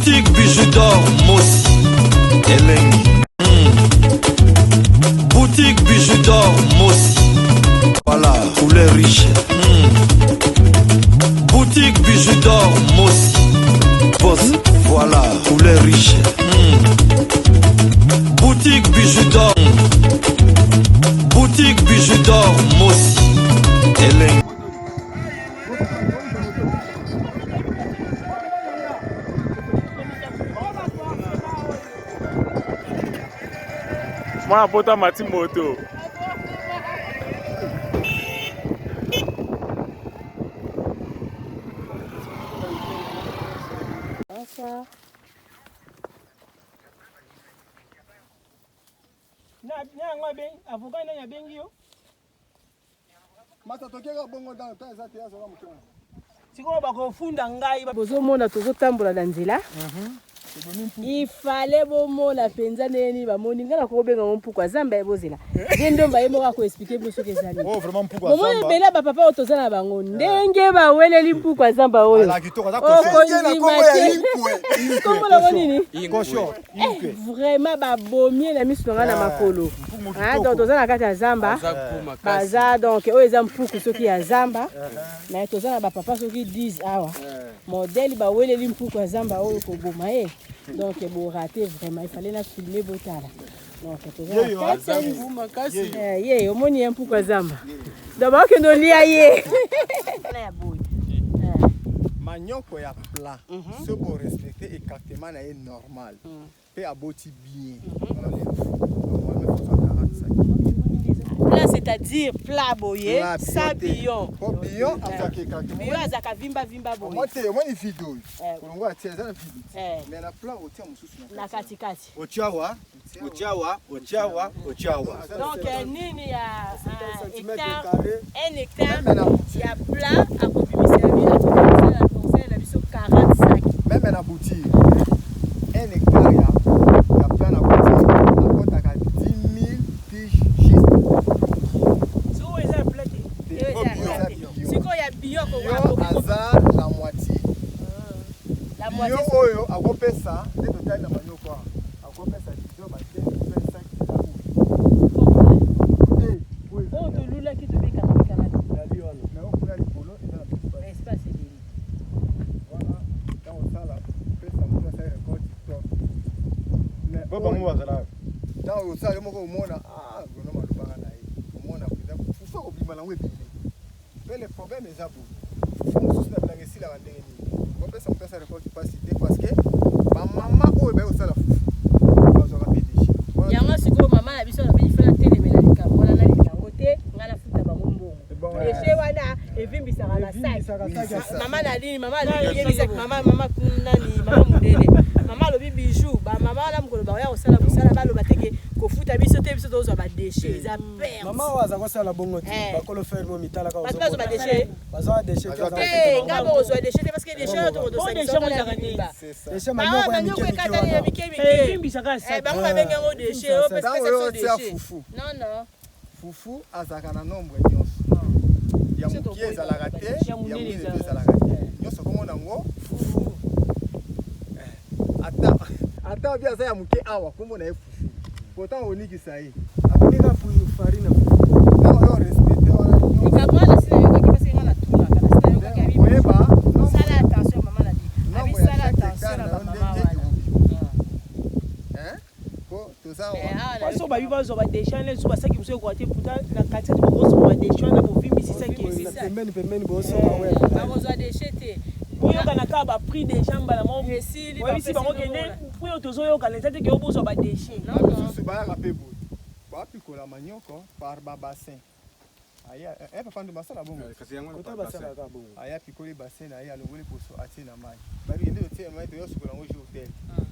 Boutique bijoux d'or Mossi Elengi. Boutique bijoux d'or Mossi. Voilà, couleur riche. Boutique bijoux d'or Mossi. Boss, voilà, couleur riche. Boutique bijoux d'or. Boutique bijoux d'or Mossi Elengi. Moi, apporte ma petite moto. Bonsoir. Avocat na bengi yo. Matatokeka bongo dans temps ezate ya zola mukema. Siko bakofunda ngai bozomona tozotambola na nzela. Il fallait bomona penza neni bamoni ngana ko benga mpuku azamba ebozela. Ngendo mba yemo ko expliquer biso ke zali. Oh vraiment mpuku azamba. Bomona bela ba papa otozana bango ndenge ba weleli mpuku azamba oyo. Ala kitoko za kosho na kombo ya inkwe. Kombo la nini? Inkosho. Inkwe. Vraiment ba bomie na misu ngana makolo. Ah donc tozana kati ya zamba. Baza donc oyo eza mpuku soki ya zamba. Na tozana ba papa soki 10 awa. Modèle ba weleli mpuku azamba oyo ko boma eh. Donc bon raté vraiment il fallait la filmer botala. Donc au moins un peu quoi zamba. D'abord que nous lia yé. Manioko ya plat. Ce bon respecter exactement est normal. Fait aboti bien. Là c'est-à-dire plat boyé, sans billon. Billon avec billon azaka vimba boyé. Moi c'est moi ni vidéo. On va tirer ça vidéo. Mais la plat au tient mususu na katikati. Ochawa. Donc nini ya hectare, 1 hectare ya plat à commissaire la conseil la biso 40 sacs. Même na boutique 1 hectare ya plat na boutique akota 10 000 fiches juste. So eza platé. Siko ya bio ko aza la moitié. La moitié oyo akopesa de total na manyoko. Akopesa kidogo ba 25. Oh to lula ki to bika na kana. La liona. Na okula likolo eza na espace ni. Voilà. Dans sala pesa mtu sa record TikTok. Baba mu bazala. Dans sala moko umona gono malubanga na ye. Umona kuza kufa obima na webi. Mais le problème est ça pour. Mususu na blange sila bandenge ni. Kopesa mtu sa record capacité parce que ba mama oyo ba osala fufu. Bazo rapide déchet. Yango siko mama na biso na bi fela telemela likambo wana na likambo te ngana futa bango mbongo. Déchet wana evimbisaka na sac. Mama na lini mama alingeli sac mama nani mama mundele. Mama lobi bijou ba mama na mukolo ba ya osala busala ba loba teke kofuta biso te biso tozo ba déchet za perte. Mama waza kosala bongo te bakolo faire mo mitala ka ozo. Bazo ba déchet. Bazo ba déchet ka. Ngabo ozo déchet parce que déchet to do sa mo za kaniba. Déchet manoko ya mikemi evimbisaka sac. Bango ba benga ngo déchet o parce que c'est déchet. Non. Fufu azaka na nombre nyonso. Ya mukie ezalaka te, ya munene ezalaka te. Nyonso komona ngo fufu. Ata bia za ya mukie awa komona e fufu. Pourtant oniki sai. Akonika farine. Na yo respecter wana. Nikabwana sina yoka kipasi ngana tuna kana sina yoka kia bibi. Weba, sala attention mama la dit. Abi sala attention na mama wana. Ko toza wa. So ba biba zo ba déchet les so ba saki muso ko ate puta na katia to bo so ba déchet na bo vimbi sisa ki sisa. Pembeni bo so ba we. Ba bo zo déchet te. Oyo kana ka ba prix des jambes la mo. Oui, si bango kende, oyo tozo yo kana tete ke obozo ba déchet. Non, so ba rapé bo. Ba pikola manioko par ba bassin. Aya, papa ndo basala bongo. Kasi yango kota basala ka bongo. Aya pikoli bassin aya longoli poso ati na mai. Ba yende te mai to yo sukola ngo jo hotel.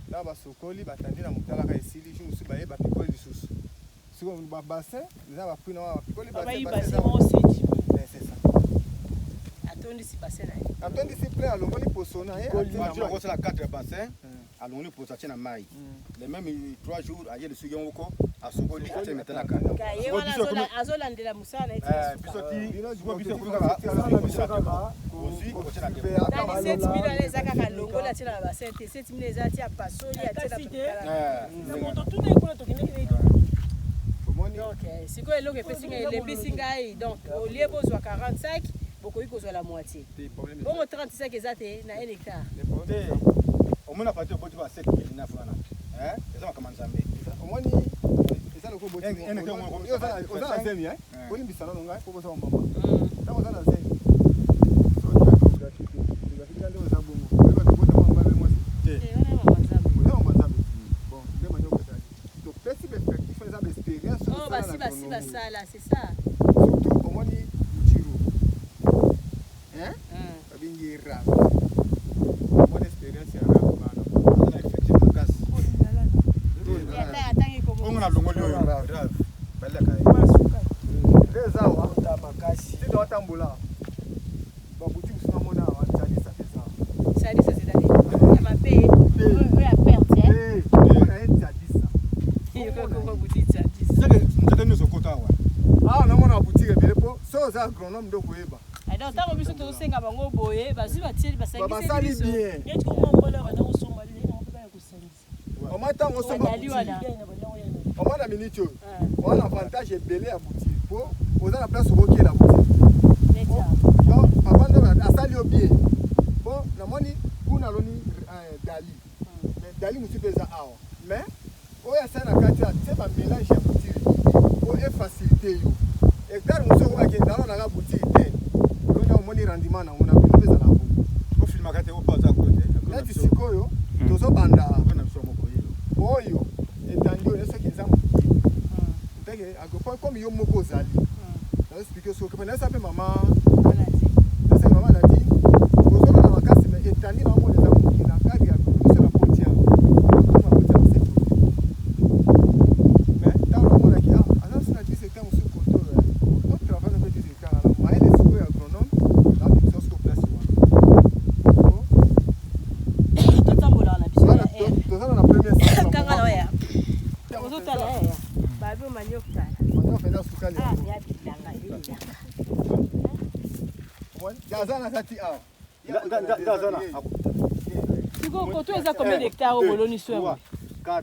Na ba sokoli batandi na mutala ka esili ju musu ba ye ba pikoli lisusu. Siko ba bassin, na ba prix na ba pikoli bassin. Ba bassin mo siti. C'est ça. Atondi si bassin na. Atondi si plein longoli poso na ye. Ko la 4 bassin. alongoli posa tina mai les mêmes 3 jours aye le sugi ngoko asokoli ate metela ka kaye wana azolandela musala eti biso biso kuka aussi ko tina ke dans 7000 eza kaka longola tina ba 7000 eza tia pasoli tia na moto tuna ekolo tokende donc siko eloko epesinga elembisi ngai donc au lieu bozwa 45 bokoki kozwa la moitié bongo 35 eza te na 1 hectare omona pati oboti ba 7 fana eza makama nzambe omoni eza loko boti oza na zemi olimbisa nano ngai po boza mama ntango oza na zemi basala c'est ça surtout omoni mutiro babingi rame omoni expérience ya rame bana na effectivement gas on a longoli oyo grave bale kai les awa ta makasi ti do tambola ba boutique suna mona wa salisa pesa salisa c'est-à-dire ya mape ou ya perte on a été salisa il faut que vous dites ça nzake nous kota wa namona boutique ebele po so za agronome ndo koyeba donc ntango biso tozosenga bango boye bazwi batieli basali bien eti komambola bana kosomba leli mopeka ya kosangisa oma ntango osomba omwana minute oyo owana avantage ebele ya boutique po oza na place okokiela boutique donc papa ndo asali yo bien po namoni kuna aloni dali mais dali mosusu mpe eza awa mais oyo asali na kati ya tie bamélange ya boutique po efacilité yo hectare mosusu okokaki ndalo nanga boutique te oyo omoni rendement nango na bino mpe ezala bo ofilmaka te opaza kote neti sikoyo tozobanda na biso moko oyo etandi oyo soki eza moki ndenge comme yo moko ozali naexplike soki nayesa mpe mama nadi ozona na makasi me etandi na mona eza moki na kari ya biso na poti ya mais ntango namonaki azasi na 10 hectare mosusu koto otravaille mpe 10 hectare ala mayele sikoyo agronome na biso siko place wana tozala na premier kanga oya ozotala ya babi manyokutala manyofena sukali ya bilanga Gazana kati awa. Gazana. Siko koto eza combien d'hectares au boloni swewa? 4.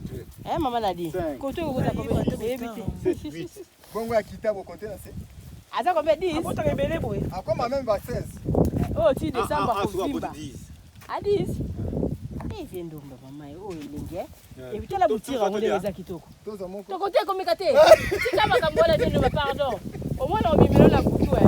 Maman a dit. Koto eza combien d'hectares? Bongo ya kitabo kote na se. Aza combien 10? Akota rebele boy. Akoma même va 16. Oh, ti décembre ko vimba. A 10. Eh viendo mama oh elenge. Et puis la boutique on les eza kitoko. Toza moko. To kote comme kate. Ti kama kambola tendo pardon. Au moins on mimelo la couteau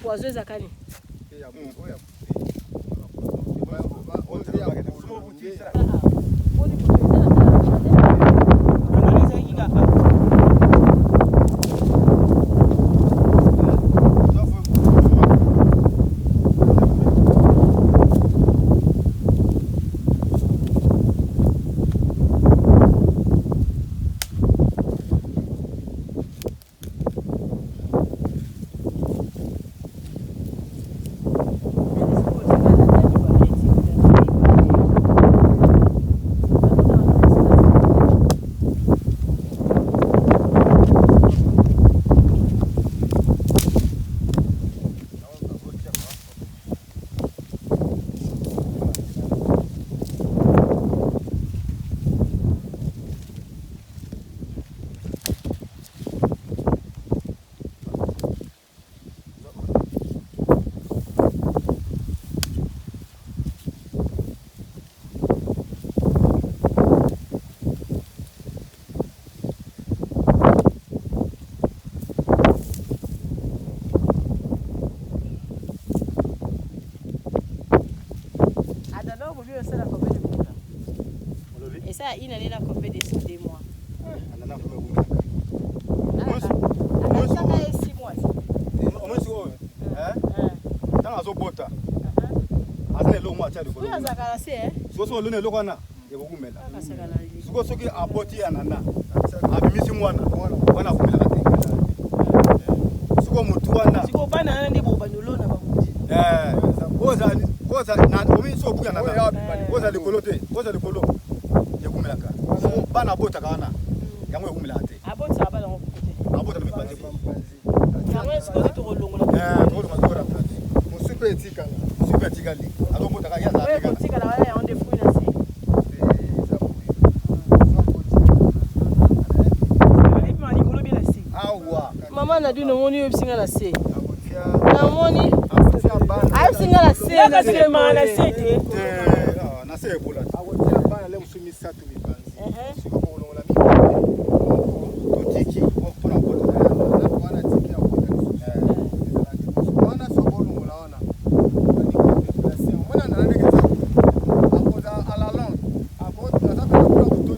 poisson zakani. il allait la combien de mois. Anana kwa Ça fait 6 mois. Omonsi o. Tanga zo bota. Azale lo mwa cha likolo. Oui, azakala se So lone lo kana ekukumela. Akasakala li. Soki aboti anana. Abimisi mwana kumela kate. Mutu wana. Siko bana nana ndi bobanolo na bamuti. Oza na omi so buya nana. Oza likolo te. Oza likolo. Yekumela ka. So bana bota kana. Yango yekumela te. Abota bala ngokote. Abota na mipanzi. Yango siko to kolongola. To mazora plazi. Musupe etikala. Super tikali. Alo bota ka yaza Ouais, tikala. kotika la wala ya onde fui na se. Maman na dû nomoni yo singa na se. Na moni. Ayo singa na se. Na se mana sete. Na se bola. Awotia bana le musumi satu mipanzi. Siko kolongola mi. Totiki pona bota. Wana tiki ya bota. Wana so kolongola wana. Mwana na ndeke za. Apoza ala long. Apoza za kwa kutoka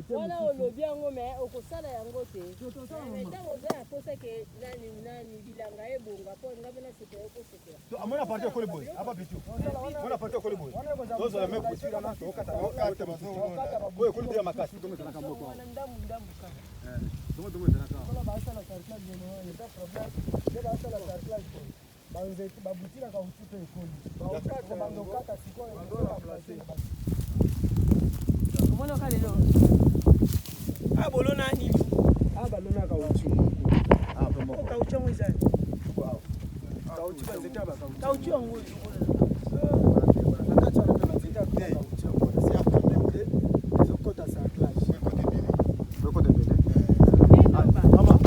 Wana olobi yango me okosala yango te. Ntango oza ya posa ke nani bilanga ebonga po ngabe na sepela okosepela. So amona parti okole boy. Apa bitu. Amona parti okole boy. Dozo la mepo sira na to kata bazo. Boy kuli dia makasi to metana kamoko. Ndamu ka. Domo metana ka. Kola basa la carclage no nda problem. Ke basa la carclage. Banze babutira ka utupe ekoli. Baokata bandokata sikoyo ndola placer. Mbona kalelo? Abolo nani? Abalona ka utu. Kaucho mwizani. Wow. Kauchu banzeta ba kauchu. Kaucho ngo. Nakati wana pema zeta ka kauchu. Si après ezokota sa classe. Kote bele. Mama.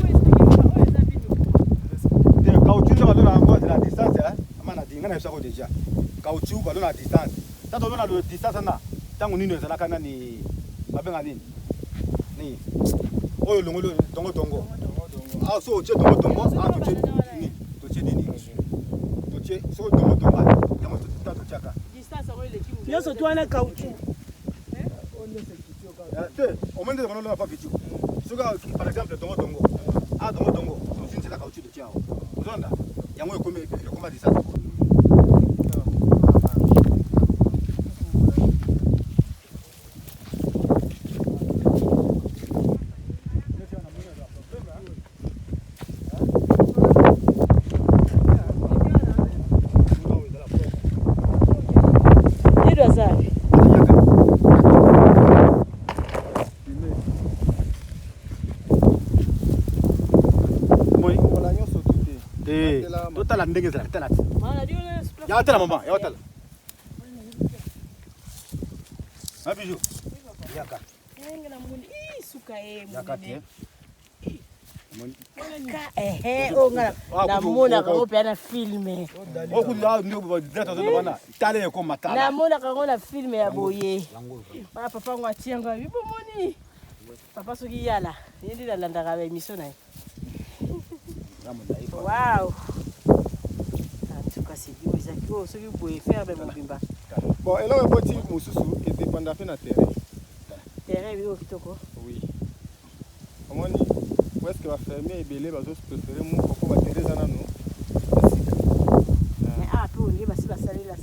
Te kauchu ndo balona ngo la distance amana dinga na yosako deja. Kauchu balona distance. Tato balona le distance na. Tango nini ezalaka nani babenga nini? Ni. Oyo longolo tongo. Ah so che tongo. Ah to che ni. To che nini? To che so tongo. Tango to chaka. Distance ngo ile kimu. Yoso tu ana kaucho. Te, au moins de la pas vidéo. Par exemple tongo. Ah tongo. C'est la caoutchouc de tiao. Vous entendez? Il y a moins comme le combat de ça. Total ndenge zala tala. Mala dio na Ya watala mama, ya watala. Ha bijou. Yaka. Yenga na mundi suka Yaka te. Oh namona kako pe na filme. Okuza ndio directeur zo bana. Tale ko matala. Namona kako na filme ya boye. Ba papa ngo atianga bibomoni. Papa soki yala. Yindi la landaka ba émission na. Wow. En tout cas c'est bien Isaki soki boye faire ba mobimba. Bon, et là on peut dire mususu qui dépend de la terre. Terrain bio kitoko. Oui. Comment ni où est-ce que va fermer et belé va préférer mon coco va terre ça non. Ah peu on va si saler la.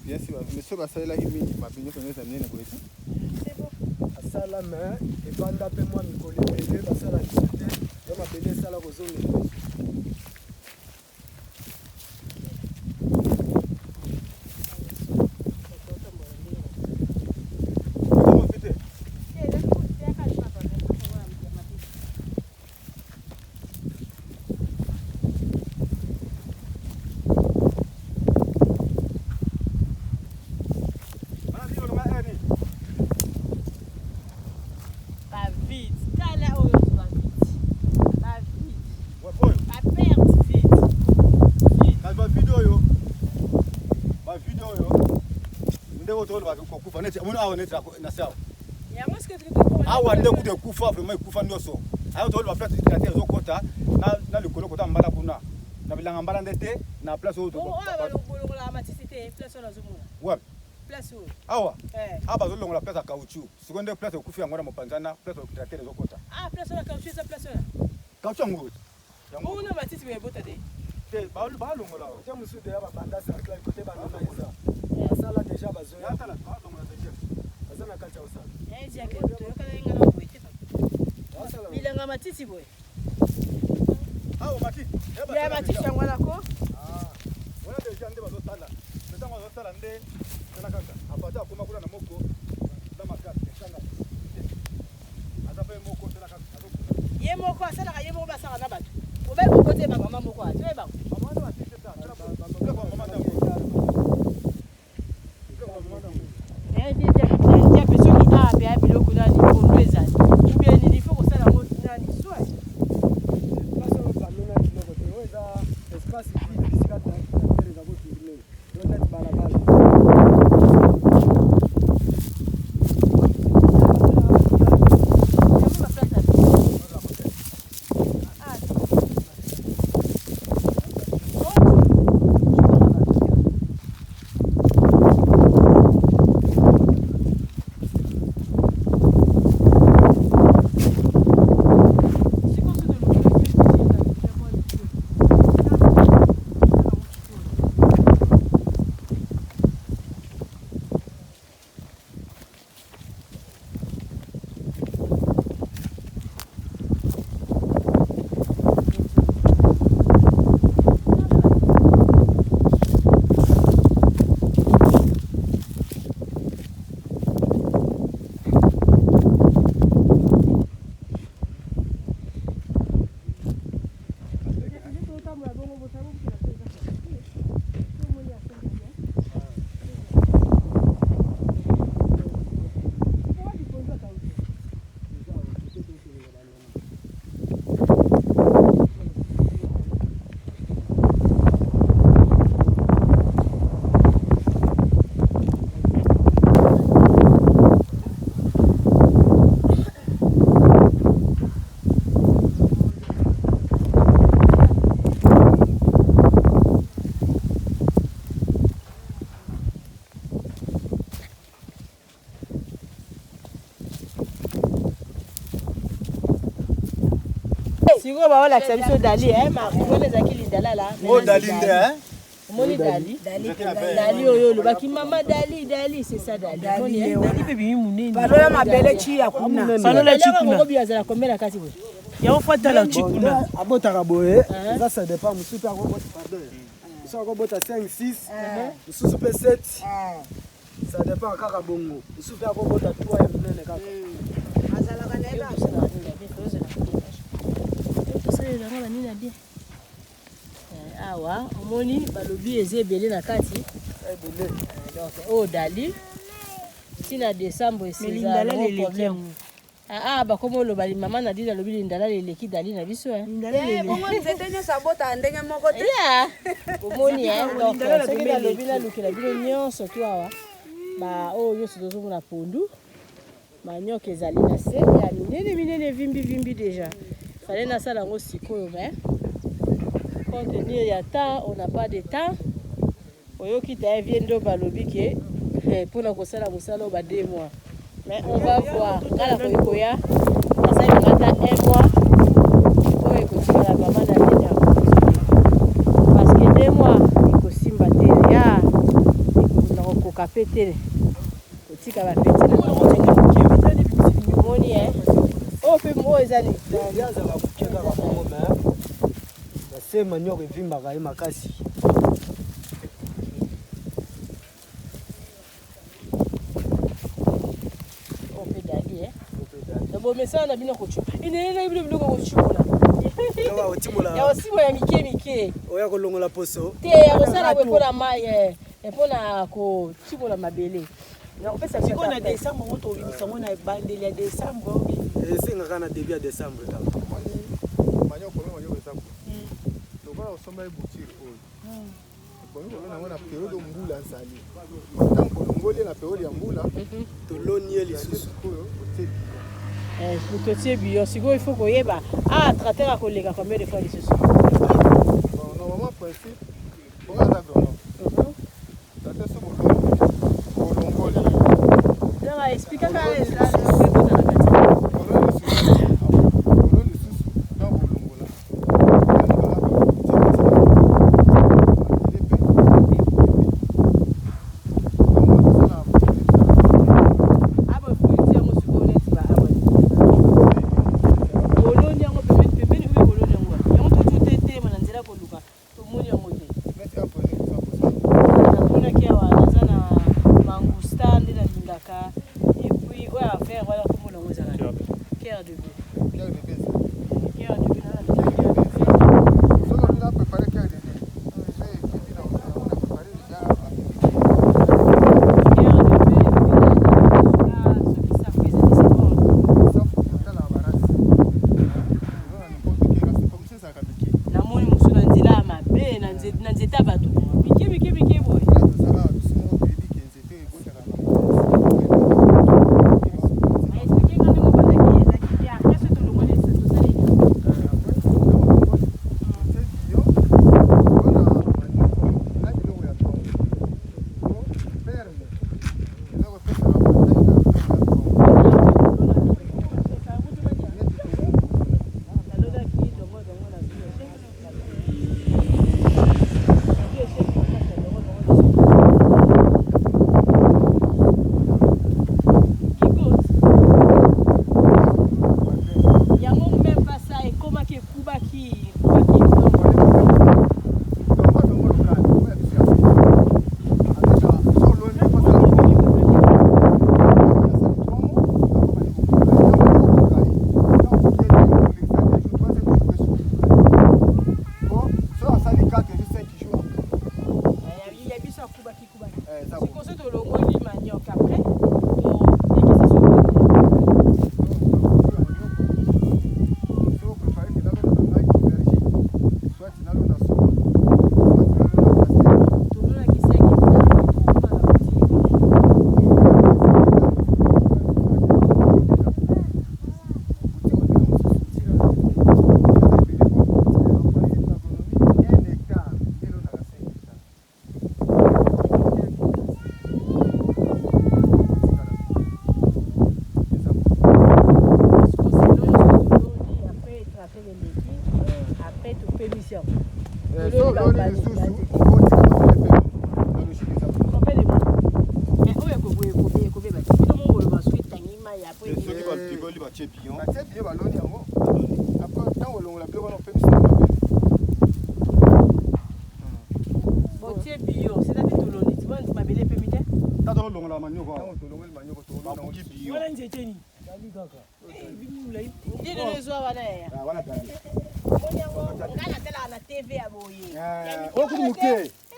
Bien sûr, monsieur va saler la himi ma binyo connaît ça nene boiti. C'est bon. Asala mais et banda pe moi mi coller belé va ça la discuter. Donc ma belé ça la kozonga. Awa nde kude kufa vraiment kufa ndoso ayo to ba place créateur zo kota na le kolo kota mbala kuna na bilanga mbala ndete na place o to la matisité place na zo mona ouais place o awa aba zo longola place ka caoutchouc seconde place kufa ngona mopanzana place o créateur zo kota place na caoutchouc ça place na caoutchouc ngo yango na matisi be bota de te ba longola je me suis déjà banda cercle côté banda ça asala déjà bazoya atala ba longola déjà azana kacha usala bilanga matiti boy. Ah, matiti. Ya matiti yango nako. Wala deja nde bazo sala. Pesa bazo sala nde tena kaka. Apata kuma kula na moko na makati tanga. Atape moko tena kaka. Ye moko asala ka ye moko basaka na bato. Obe ko kote ba mama moko ati ba. Mama ndo atite ta. Mama ndo. Dia pessoa que tá a biloko na ni konweza. Ubie ni faut que ça la moti nani soit. Place au banana ni loko te weza espace vide bisika ta terre za go tourner. Donc net balabala. Siko ba wala biso Dali ma ngone zakili dalala. Oh Dali nde Moni Dali. Dali oyo lo baki mama Dali c'est ça Dali. Dali pe bi munene. Balola mabele chi ya kuna. Balola chi kuna. Ngo biya zala komela kati bo. Ya ofata la chi kuna. Abota boye. Ça dépend musupe ko bota pardon. So ko bota 5 6 musupe 7. Ça dépend kaka bongo. Musupe ko bota 3 ya munene kaka. Azala kana eba. Awa omoni balobi ezebele na kati donc Dali tina décembre c'est ça le problème Ah bah comme le bali maman a dit dans le bili ndala les qui dali na biso hein. Bon moi c'était ne sabota ndenge moko te. Yeah. Omoni hein. Donc c'est que dans le bili luki la bili nyonso tu awa. Ba oh yo sozo mona pondu. Ba nyoka ezali na se ya minene vimbi déjà. Fallait na sala ngo sikoyo mais compte tenu ya temps on n'a pas de temps. Oyoki ta viendo balobi ke pour na kosala musala ba 2 mois. Mais on va voir. Kala koya, ça il rata 1 mois. Pour écouter la maman d'Alina. Parce que 2 mois, il faut simbater. Ya, il faut qu'on capete. Petit ka ba petit na moni hein. Oh pe mo ezali. Ya za ba kukeka ba mo mais. C'est manioc evimba ka makasi. Bon mais ça on a bien coaché. Il est là il veut coacher là. Yawa otimola. Ya aussi moi mike. Oya ko longola poso. Te ya osala ko na mai epona ko timola mabele. Na kopesa siko na décembre on to bimisa mona bandeli ya décembre. Singa kana début à décembre ta. Manyo ko manyo décembre. To bana osomba ibutiri oyo. Bon ko na ngona periode mbula nzali. Tango ngole na periode ya mbula. To lonie lisusu oyo oteki. Mutotie bio sigo il faut koyeba traiter à collègue combien de fois les ce soir. Bon normalement principe on a d'accord. Ça c'est bon. Bolongoli. Là explique quand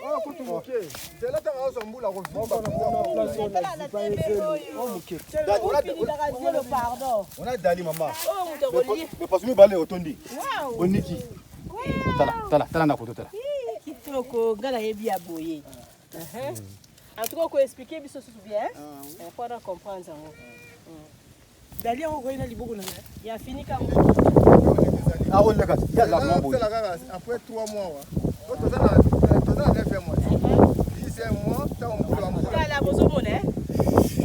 Oh, kutu moke. Zela tanga ozo mbula ko vimba. On a Dali maman. Mais parce que nous balé otondi. Boniki. Tala na koto tala. Kitoko ngala yebi aboye. En tout cas, on expliquer biso bien. Pour comprendre ça. Dali on koina liboko na. Ya fini comme Ah on le gars. Ya la mambo. Après 3 mois. Toza na 9 mois. 10 mois, ta on mbula mbula. Kala bozo mone.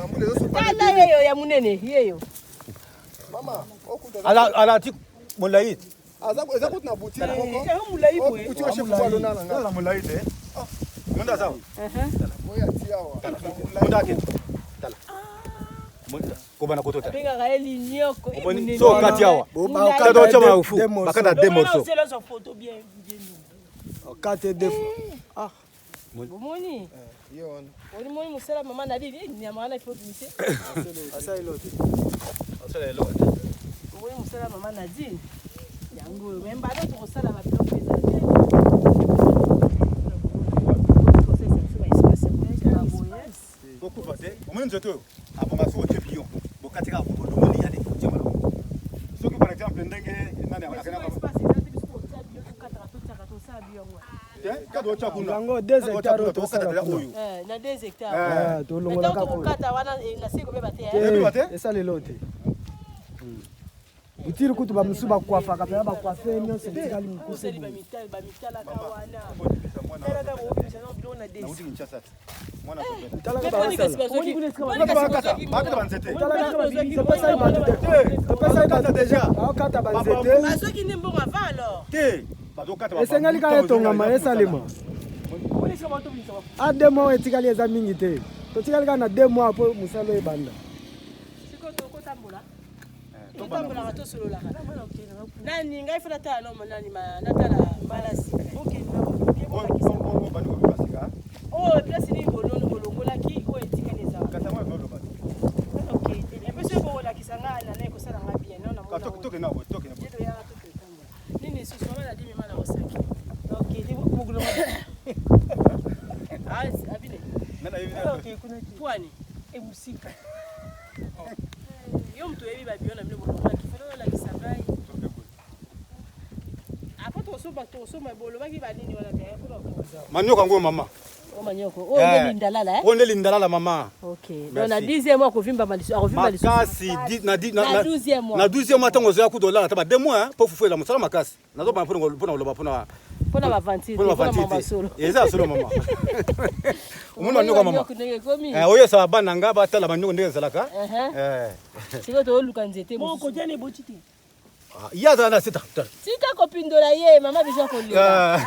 Mbula zo pas. Kala yeyo ya munene, yeyo. Mama, okuta. Ala ti molaït. Eza kutu na boutique moko. C'est mulai boy. Boutique wa chef kwa lona na. La molaït eh. Munda sawa. Moya tiawa. Munda ke. Tala. Munda ko bana koto tala. Pinga gaeli nyoko. So kati yawa. Kado chama ufu. Bakada demoso. C'est là photo bien. Kate defo. Ah. Bomoni. Yo. Oni moni musala mama na bibi ni amana ifo bimise. Asa ilote. Moni musala mama na dini. Yango memba ndo tukosala mapilo pesa. Beaucoup voté. Au moins nzoto. Aboma so te bion. Bokatika ko domoni yade. Chama. So que par exemple ndenge nani akana ba. Kado cha kuna. Yango 2 hectares to kata la oyo. Na 2 hectares. To longola ka ko. Kata wana na siko beba te. Esa lelote. Utiri kutu ba musuba kwafa kapela ba kwafe nyonse tikali mukuse. Ba mitala ka wana. Tala ka bo bisa no bilo na Na uti kinchasa. Mwana Tala ka ba sala. Bakata banzete. Tala ka ba c'est pas ça ba te. C'est pas ça ba déjà. Ah kata ba nzete. Ba soki ni mbongo avant alors. Te. Bazo kata ba. Esengali ka etonga ma esalema. A 2 mois etikali eza mingi te. To tikali ka na 2 mois po musalo ebanda. Siko to ko tambola. Tambola to solo la. Nani ngai fala ta no nani ma natala balasi. Okay. Oh, place ni bolongola ki o etikali eza. Kata mo volo ba. Okay. Et puis c'est pour la kisanga na na ko sala ngabia na mona. Toke na toke na. Yedo ya toke tambola. Nini susu mama na dimi mala osaki. Okay, ni bugulo. Ah, abine. Nana hivi. Okay, kuna pwani. Emusika. Yo mtu yebi babiona mle bolongola kifalo la kisangai. Apo to so mabolo baki ba nini wala bien pour Manyoka ngo mama. o manyoko o nde lindalala O nde lindalala mama. OK donc na 10e mois ko vimba maliso a revimba maliso makasi na 12e mois na 12e mois tango zoya ku dollar taba 2 mois pour fufuela musala makasi nazo ba pona loba pona ba vantite pona mama solo eza solo mama umuna nyoka mama komi oyo sa bana nga batala manyoko ndenge zalaka siko to luka nzete mo ko tene botiti ya za na sita sika ko pindola ye mama bija ko lila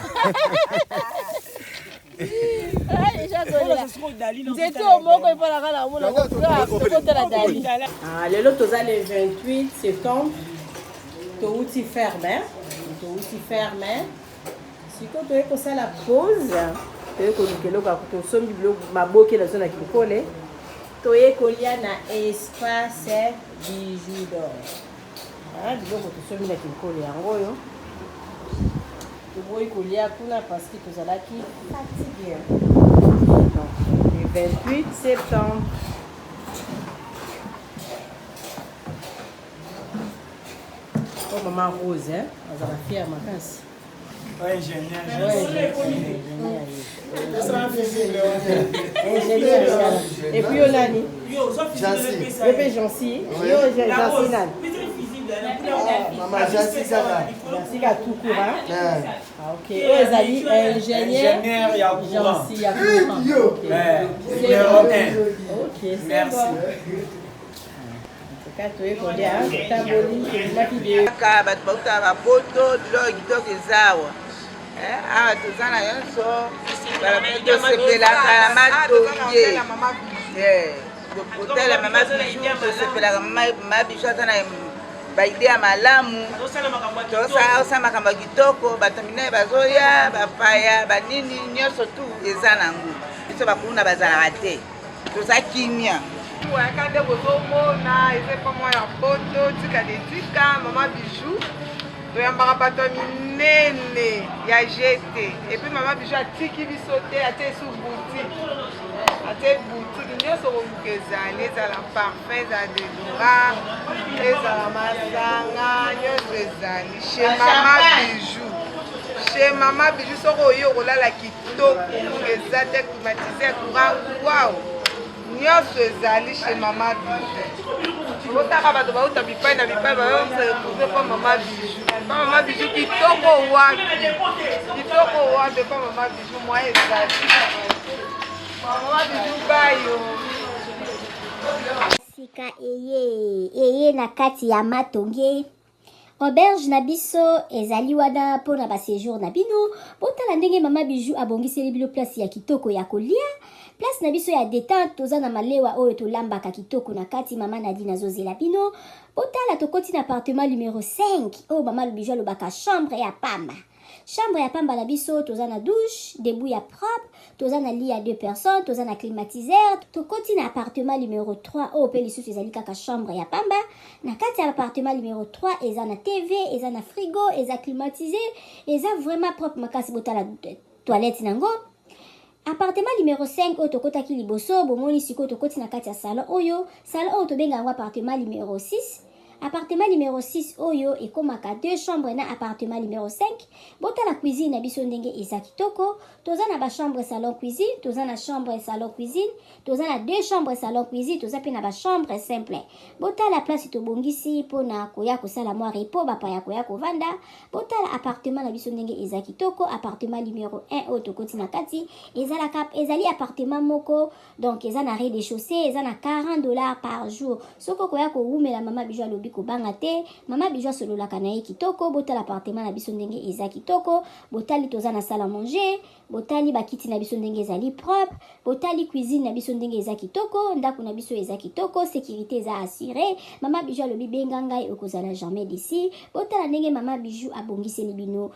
lelo toza le 28 septembre touti ferme sikoyo toye kosala pause toye koluka eloko tosombi biloko maboke na zo na kinkole toye kolia na espace bijou d'or biloko tosombi na kinkole yango oyo toboyi kolia kuna parce que tozalaki fatigué. Le 28 septembre. Oh maman Rose, hein, elle a fière makasi. Ouais, ingénieur. Et puis on a ni. Jancy. Maman Jancy ça va. Jancy a tout courant. Ah ok. Eux ali ingénieur ya courant. Jancy ya courant. OK. Merci. bato bauta bapoto biloko kitoko ezawa awa toza na nyonso tosepelaka na matonge kotala mama bijou tosepelaka mama bijou aza na baide ya malamu tosala makambo ya kitoko bato minene bazoya bapaya banini nyonso tu eza nango biso bakunda bazalaka te toza kimia waka nde bozomona eza mpa mwa ya poto tika de tika mama bijou toyambaka bato ya minene ya jete epuis mama bijo atiki biso te atie esu boutique atie boutique nyonso koluka ezali ezala parfum ezala dedora ezala masanga nyonso ezali chez mama bijou chez mama bijou soko oyo okolala kitoko eza te climatiseur courant wow nyonso ezali chez mama bijou otaka bato bauta bipai na bipai bayoretrouve pa mama bijou pa mama bijou kitoko wapi pa mama bijou mwa ezali mama bijou bayo sika eye na kati ya matonge auberge na biso ezali wana mpona baséjour na bino botala ndenge mama bijou abongiseli bino place ya kitoko ya kolia place na biso ya détente toza na malewa oyo tolambaka kitoko na kati mama Nadine azozela bino botala tokoti na appartement numéro 5 oyo mama bijou alobaka chambre ya pamba chambre ya pamba na biso toza na douche debout ya propre toza na lit ya 2 personnes toza na climatiseur tokoti na appartement numéro 3 oyo mpe lisusu ezali kaka chambre ya pamba na kati ya appartement numéro 3 eza na tv eza na frigo eza climatisé eza vraiment propre makasi botala toilette nango appartement numéro 5 oyo tokotaki liboso bomoni sikoyo tokoti na kati ya salon oyo tobenga yango appartement numéro 6 appartement numéro 6 oyo ekomaka 2 chambres na appartement numéro 5 botala cuisine na biso ndenge eza kitoko toza na chambre salon cuisine toza na chambre salon cuisine toza na 2 chambres salon cuisine toza pe na chambre simple botala place tobongisi mpona koya kosala mwa repos bapaya koya kovanda botala appartement na biso ndenge eza kitoko appartement numéro 1 oyo tokoti na kati ezali appartement moko donc eza na rez-de-chaussée eza na $40 par jour soko koya kowumela mama bijou alobi kobanga te mama bijou asololaka na ye kitoko botala appartement na biso ndenge eza kitoko botali toza na salle à manger botali bakiti na biso ndenge ezali propre botali cuisine na biso ndenge eza kitoko ndako na biso eza kitoko sécurité eza assurée mama bijou alobi benga ngai okozala jamais d'ici botala ndenge mama bijou abongiseli bino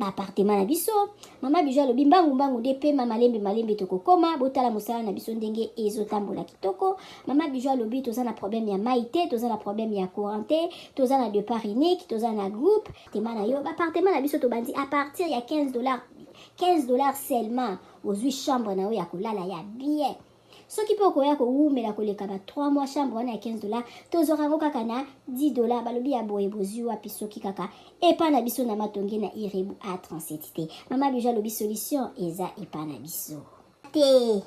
appartement na biso mama bijou alobi mbangu de pe malembe tokokoma botala mosala na biso ndenge ezotambola kitoko mama bijou alobi toza na problème ya mai te toza na problème ya courant te toza na départ unique toza na groupe appartement na yo appartement na biso tobandi à partir ya $15 seulement ozwi chambre na yo ya kolala ya bien soki mpe okoya kowumela koleka ba 3 mois chambre wana ya $15 tozokango kaka na $10 balobi ya boye bozwi wapi soki kaka epa na biso na matonge na irebu A37 te mama bijou alobi solution eza epa na biso te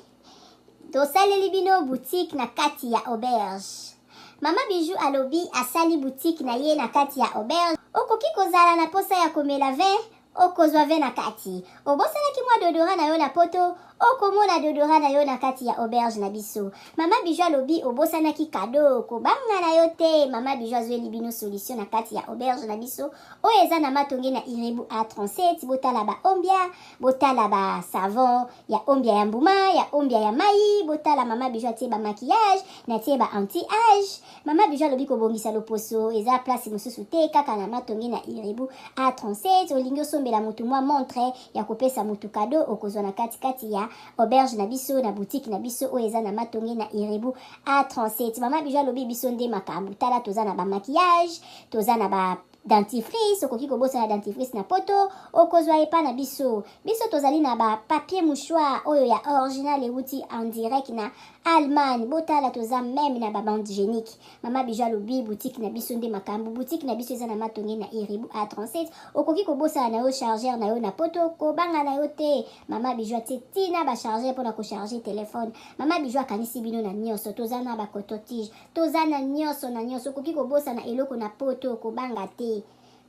tosaleli bino boutique na kati ya auberge mama bijou alobi asali boutique na ye na kati ya auberge okoki kozala na posa ya komela vin okozwa vin na kati obosalaki mwa dodora na yo na poto okomona dodora na yo na kati ya auberge na biso mama bijou alobi obosanaki kado kobanga na yo te mama bijou azweli bino solution na kati ya auberge na biso oyo eza na matonge na irebu A37 botala ba ombia botala ba savon ya ombia ya mbuma ya ombia ya mai botala mama bijou atie ba maquillage na tie ba anti-age mama bijou alobi kobongisa loposo eza place mosusu te kaka na matonge na irebu A37 olingi osombela mutu mwa montre ya kopesa mutu kado okozwa na kati ya auberge na biso na boutique na biso oyo eza na matonge na irebu A37 mama bijou alobi biso nde makambo tala toza na ba maquillage toza na ba dentifrice okoki kobosana dentifrice na poto okozwa epa na biso tozali na ba papier mouchoir oyo ya original euti en direct na Allemagne botala toza même na ba bande hygiénique mama bijou alobi boutique na biso nde makambo boutique na biso eza na matonge na irebu A37 okoki kobosana na yo chargeur na yo na poto kobanga na yo te mama bijou atie tina ba chargeur mpona kocharger telefone mama bijou akanisi bino na nyonso toza na ba coton-tige toza na nyonso okoki kobosana eloko na poto kobanga te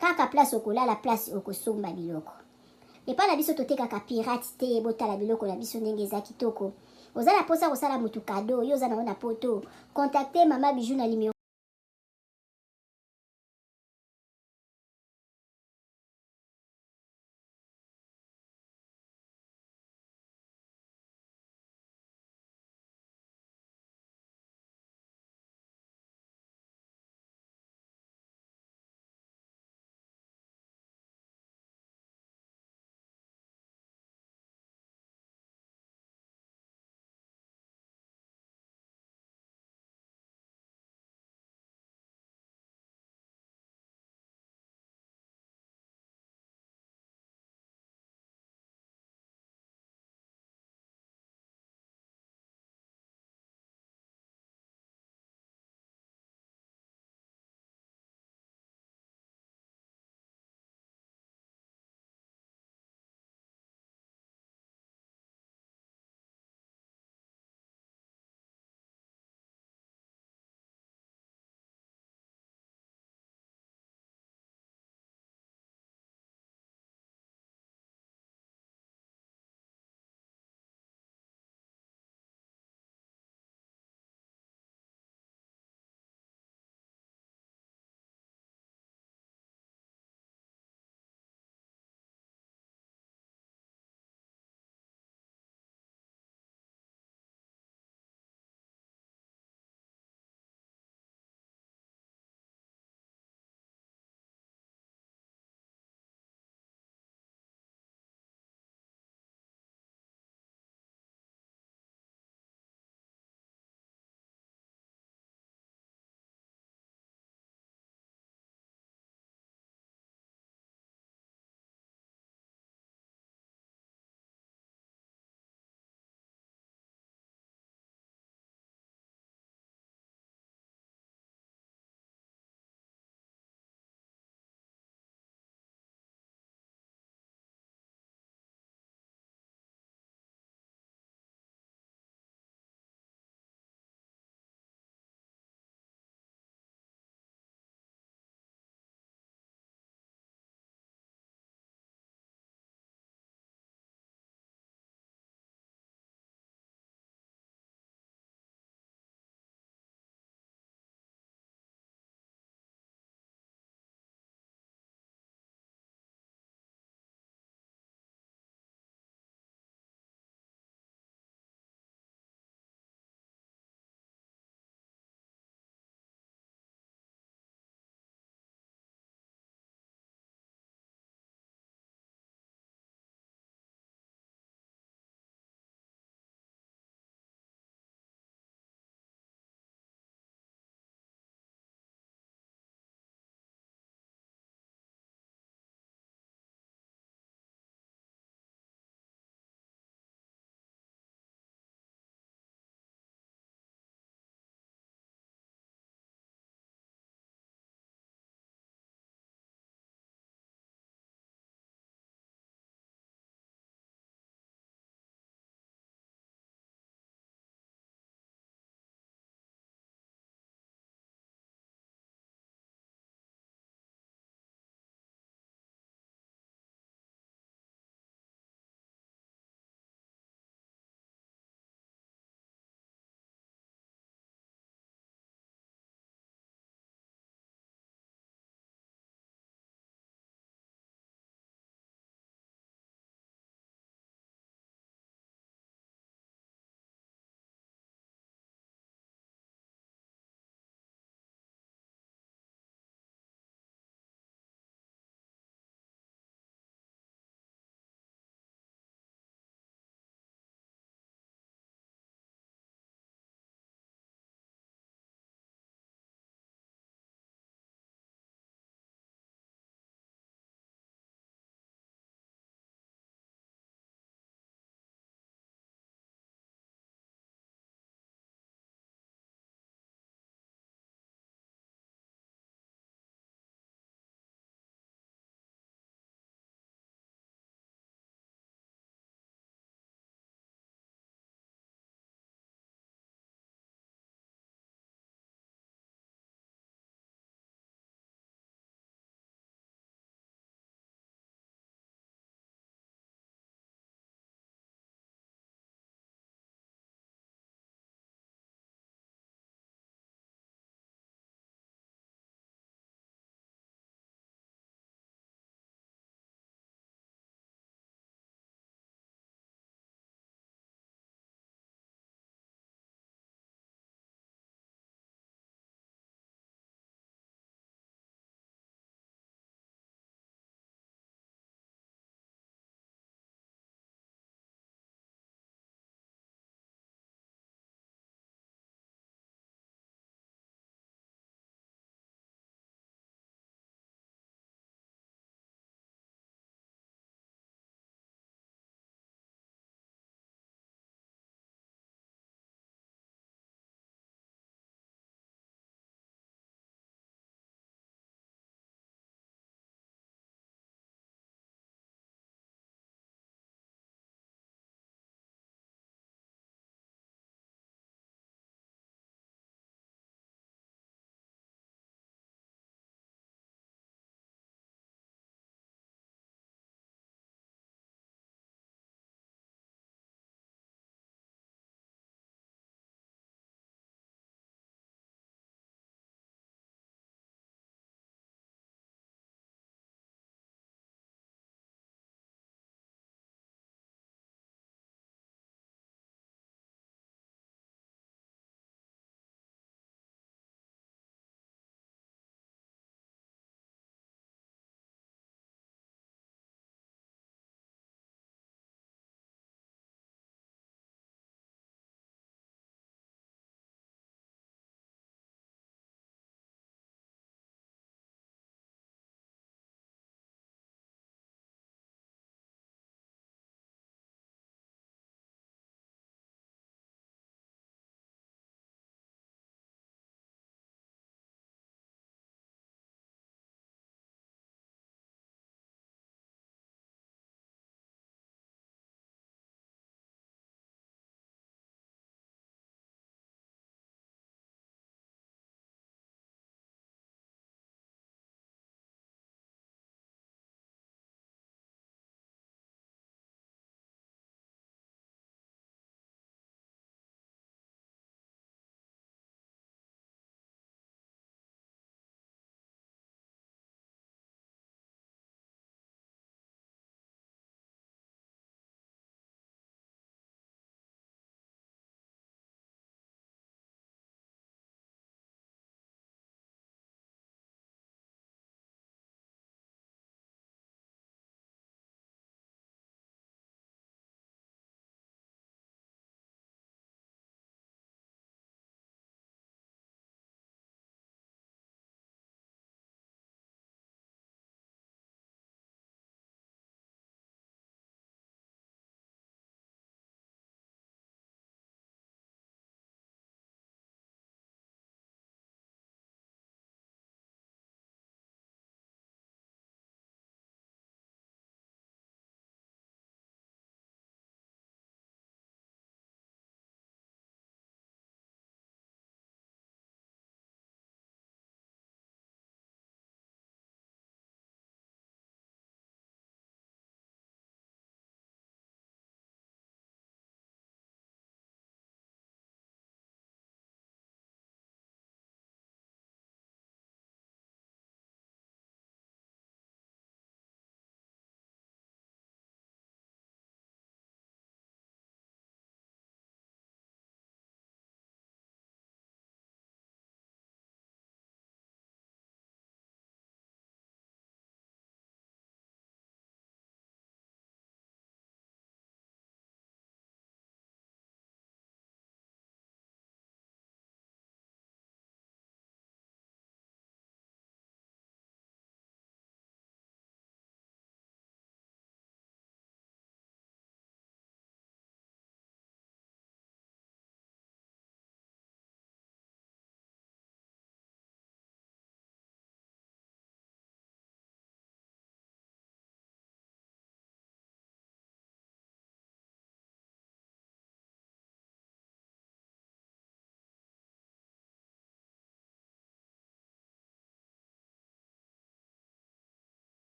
kaka place okolala place okosomba biloko epa na biso totekaka pirate te botala biloko na biso ndenge eza kitoko oza na posa kosala mutu kado yo oza na yo na poto contacte mama bijou na numéro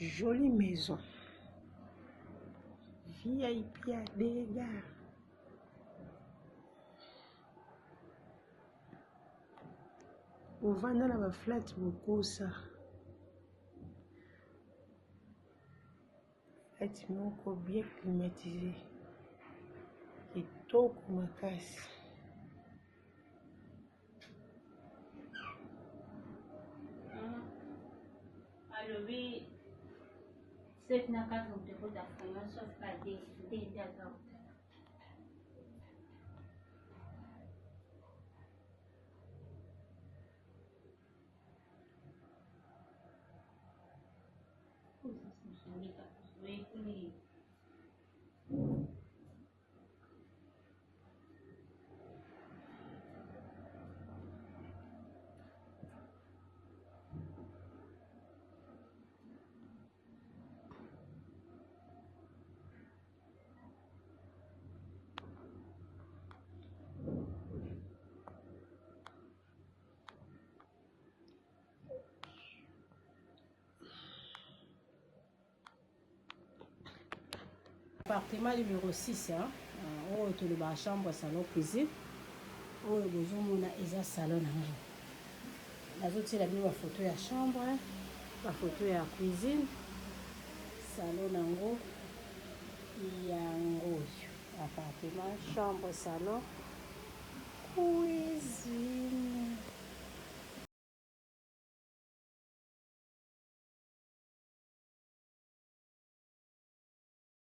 Jolie maison. VIP à dégâts. On va dans la flat beaucoup ça. Flat moko bien climatisé. Et tout comme ma casse. Alors oui, c'est une carte de dépôt d'affaires, sauf qu'à des d'accord. Appartement numéro 6, hein. On est dans la chambre, salon, cuisine. On est dans le salon. Les autres, c'est la photo de la chambre, la photo de la cuisine, salon, nango, appartement, chambre, salon, cuisine.